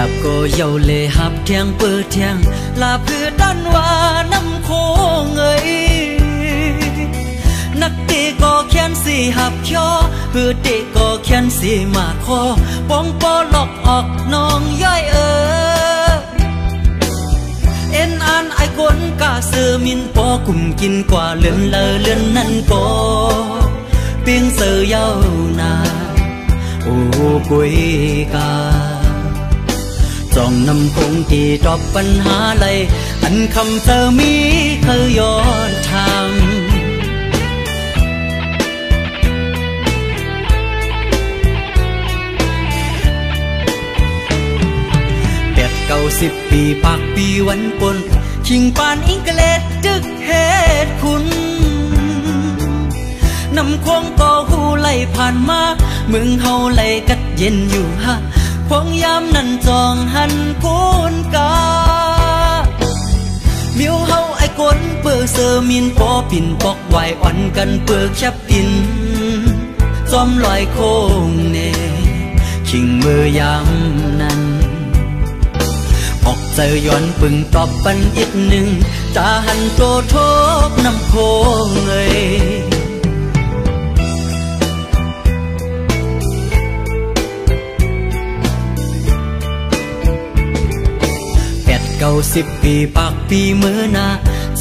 บก็เยาเลยหับเทียงเปิดเทียงลาเพื่อด้านว่าน้ำโคงเอ้ยนักเตะก็แค้นสีหับเขียวเพื่อเตะก็แค้นสีมาคอปองปอหลอกออกน้องย่อยเอ็นอันไอคนกาเสือมินปอกุ่มกินกว่าเลือนเลือนนั่นก็เปียงเสือเยานาโอ้กุยกาจองนำคงที่ตอบปัญหาเลยอันคำเธอมีเคยย้อนทาง90 ปีปากปีวันปนชิงปานอิงเกลดจึกเหตุคุณนำควงก็หูไหลผ่านมามึงเฮาไหลกัดเย็นอยู่ฮะพงยามนั่นจองหันกูนกามิวเฮาไอคนเปิดเซอร์มินปอปิ่นปอกไหวอ่อนกันเปิกชับปินจอมลอยโค้งเน่ชิงมือยามนั้นออกเจอย้อนปึงตอบปันอีกหนึ่งตาหันโตโทบน้ำโคงเอ้ย90 ปีปากปีเมื่อนา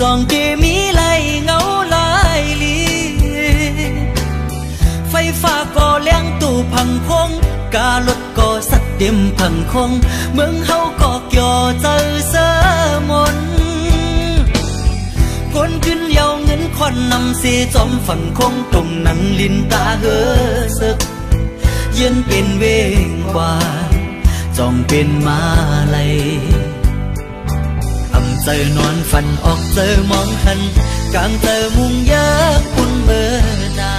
จองเกมีไหลเงาลายลีไฟฟ้าก็เลี้ยงตู้พังคงกาลดก็สัดเต็มพังคงเมืองเฮาก็เกี่ยวเจอเสมนคนขึ้นเยาเงินควันนำเสียจอมฝันคงตรงนั้นลินตาเฮอสึกยืนเป็นเวงกว่าจองเป็นมาลัยเจอนอนฝันออกเจอมองหันกลางเจอมุงเยอะคุณเมื่อนา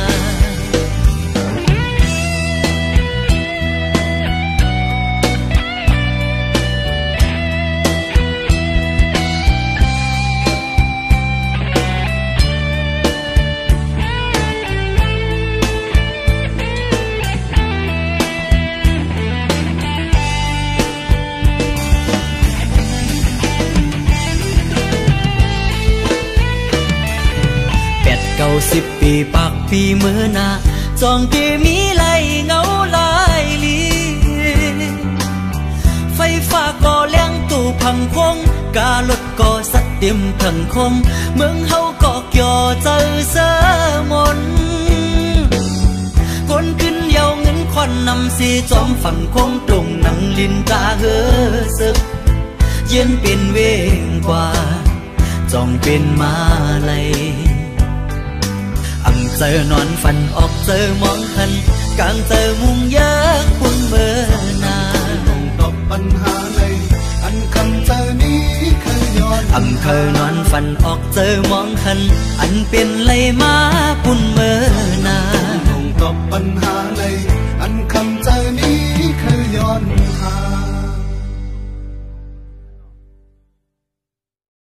90 ปีปากปีเมื่อนาจองเกมีไหลเงาลายลีไฟฟ้าก็เลี้ยงตู้พังคงกาลดก็สัดเต็มพังคงเมืองเฮาก็เกี่ยวเจอเสมนคนขึ้นเยาเงินควันนำเสียจอมฝันคงตรงนังลินตาเฮอสึกเย็นเป็นเวงกว่าจองเป็นมาลัยเจอนอนฝันออกเจอมองหันกลางเจอมุงเยอะคุณเมื่อนาต้องตอบปัญหาเลยอันคำเจอนี้เคยย้อนเคยนอนฝันออกเจอมองหันอันเป็นเลยมาปุ่นเมื่อนาต้องตอบปัญหาเลยอันคำเจอนี้เคยย้อน